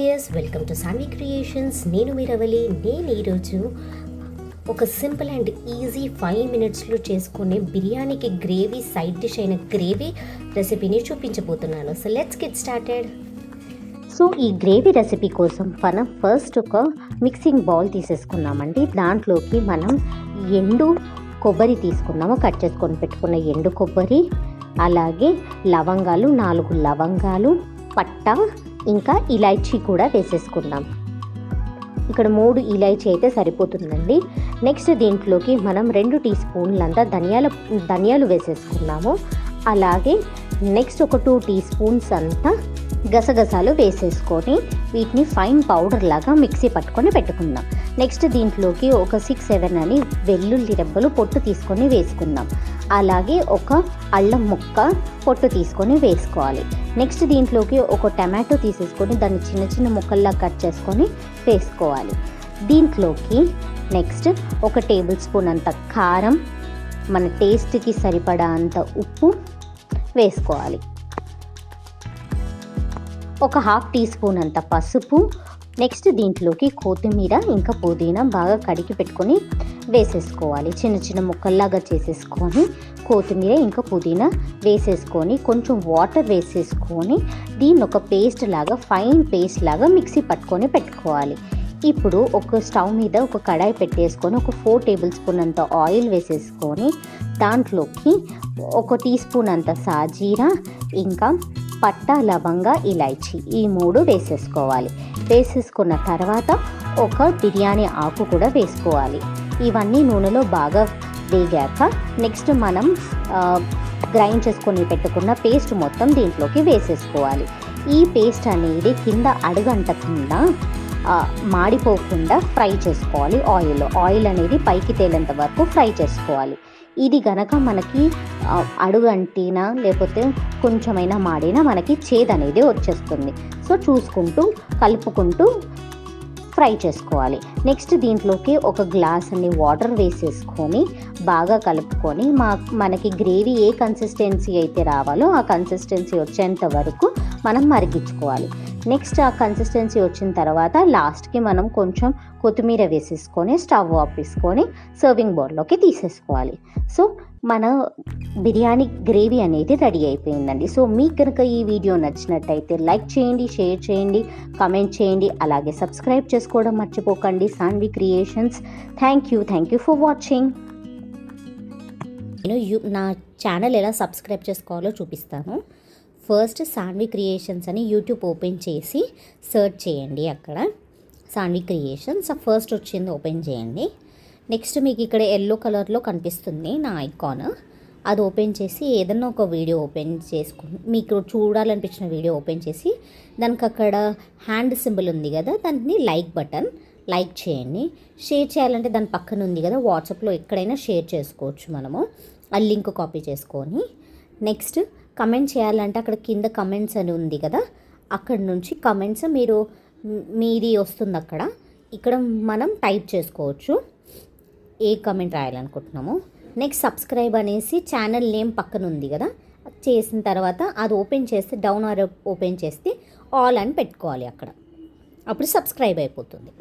Viewers, welcome to Saanvi creations. నేను మీ రవలి. నేను ఈరోజు ఒక సింపుల్ అండ్ ఈజీ 5 మినిట్స్లో చేసుకునే బిర్యానీకి గ్రేవీ సైడ్ డిష్ అయిన గ్రేవీ రెసిపీని చూపించబోతున్నాను. So let's get started. So ఈ గ్రేవీ రెసిపీ కోసం మనం ఫస్ట్ ఒక మిక్సింగ్ బౌల్ తీసేసుకున్నామండి. దాంట్లోకి మనం ఎండు కొబ్బరి తీసుకున్నాము, కట్ చేసుకొని పెట్టుకున్న ఎండు కొబ్బరి, అలాగే లవంగాలు 4 లవంగాలు, పట్ట, ఇంకా ఇలాచీ కూడా వేసేసుకుందాం. ఇక్కడ 3 ఇలాచీ అయితే సరిపోతుందండి. నెక్స్ట్ దీంట్లోకి మనం 2 టీ స్పూన్లంతా ధనియాలు వేసేసుకున్నాము. అలాగే నెక్స్ట్ ఒక 2 టీ స్పూన్స్ అంతా గసగసాలు వేసేసుకొని వీటిని ఫైన్ పౌడర్ లాగా మిక్సీ పట్టుకొని పెట్టుకుందాం. నెక్స్ట్ దీంట్లోకి ఒక 6-7 అని వెల్లుల్లి రెబ్బలు పొట్టు తీసుకొని వేసుకుందాం. అలాగే ఒక అల్లం ముక్క పొట్టు తీసుకొని వేసుకోవాలి. నెక్స్ట్ దీంట్లోకి ఒక టమాటో తీసేసుకొని దాన్ని చిన్న చిన్న ముక్కల్లా కట్ చేసుకొని వేసుకోవాలి. దీంట్లోకి నెక్స్ట్ ఒక టేబుల్ స్పూన్ అంత కారం, మన టేస్ట్కి సరిపడా అంత ఉప్పు వేసుకోవాలి. ఒక 1/2 టీ స్పూన్ అంత పసుపు. నెక్స్ట్ దీంట్లోకి కొత్తిమీర ఇంకా పుదీనా బాగా కడిగి పెట్టుకొని వేసేసుకోవాలి. చిన్న చిన్న ముక్కల్లాగా చేసేసుకొని కొత్తిమీర ఇంకా పుదీనా వేసేసుకొని కొంచెం వాటర్ వేసేసుకొని దీన్ని ఒక పేస్ట్ లాగా, ఫైన్ పేస్ట్ లాగా మిక్సీ పట్టుకొని పెట్టుకోవాలి. ఇప్పుడు ఒక స్టవ్ మీద ఒక కడాయి పెట్టేసుకొని ఒక 4 టేబుల్ స్పూన్ అంత ఆయిల్ వేసేసుకొని దాంట్లోకి ఒక టీ స్పూన్ అంత సాజీరా, ఇంకా పట్టా, లవంగా, ఇలాచీ ఈ 3 వేసేసుకోవాలి. వేసేసుకున్న తర్వాత ఒక బిర్యానీ ఆకు కూడా వేసుకోవాలి. ఇవన్నీ నూనెలో బాగా వేగాక నెక్స్ట్ మనం గ్రైండ్ చేసుకొని పెట్టుకున్న పేస్ట్ మొత్తం దీంట్లోకి వేసేసుకోవాలి. ఈ పేస్ట్ అనేది కింద అడుగంటకుండా మాడిపోకుండా ఫ్రై చేసుకోవాలి. ఆయిల్ అనేది పైకి తేలేంత వరకు ఫ్రై చేసుకోవాలి. ఇది గనక మనకి అడుగంటినా లేకపోతే కొంచెమైనా మాడినా మనకి చేదు అనేది వచ్చేస్తుంది. సో చూసుకుంటూ కలుపుకుంటూ ఫ్రై చేసుకోవాలి. నెక్స్ట్ దీంట్లోకి ఒక గ్లాస్ అన్ని వాటర్ వేసేసుకొని బాగా కలుపుకొని మనకి గ్రేవీ ఏ కన్సిస్టెన్సీ అయితే రావాలో ఆ కన్సిస్టెన్సీ వచ్చేంత వరకు మనం మరిగించుకోవాలి. నెక్స్ట్ ఆ కన్సిస్టెన్సీ వచ్చిన తర్వాత లాస్ట్కి మనం కొంచెం కొత్తిమీర వేసేసుకొని స్టవ్ ఆపేసుకొని సర్వింగ్ బౌల్లోకి తీసేసుకోవాలి. సో మన బిర్యానీ గ్రేవీ అనేది రెడీ అయిపోయిందండి. సో మీకు కనుక ఈ వీడియో నచ్చినట్టయితే లైక్ చేయండి, షేర్ చేయండి, కామెంట్ చేయండి, అలాగే సబ్స్క్రైబ్ చేసుకోవడం మర్చిపోకండి. Saanvi creations. Thank you for watching. నేను నా ఛానల్ ఎలా సబ్స్క్రైబ్ చేసుకోవాలో చూపిస్తాను. ఫస్ట్ సాన్వి క్రియేషన్స్ అని యూట్యూబ్ ఓపెన్ చేసి సెర్చ్ చేయండి. అక్కడ సాన్వి క్రియేషన్స్ ఫస్ట్ వచ్చింది ఓపెన్ చేయండి. నెక్స్ట్ మీకు ఇక్కడ ఎల్లో కలర్లో కనిపిస్తుంది నా ఐకాన్, అది ఓపెన్ చేసి ఏదన్నా ఒక వీడియో ఓపెన్ చేసుకుని మీకు చూడాలనిపించిన వీడియో ఓపెన్ చేసి దానికి అక్కడ హ్యాండ్ సింబల్ ఉంది కదా, దాన్ని లైక్ చేయండి. షేర్ చేయాలంటే దాని పక్కన ఉంది కదా, వాట్సాప్లో ఎక్కడైనా షేర్ చేసుకోవచ్చు మనము. ఆ లింక్ కాపీ చేసుకొని నెక్స్ట్ కమెంట్ చేయాలంటే అక్కడ కింద కమెంట్స్ అని ఉంది కదా, అక్కడ నుంచి కమెంట్స్ మీది వస్తుంది. ఇక్కడ మనం టైప్ చేసుకోవచ్చు ఏ కమెంట్ రాయాలనుకుంటున్నాము. నెక్స్ట్ సబ్స్క్రైబ్ అనేసి ఛానల్ నేమ్ పక్కన ఉంది కదా, చేసిన తర్వాత అది ఓపెన్ చేస్తే డౌన్ ఆర్ ఓపెన్ చేస్తే ఆల్ అని పెట్టుకోవాలి. అప్పుడు సబ్స్క్రైబ్ అయిపోతుంది.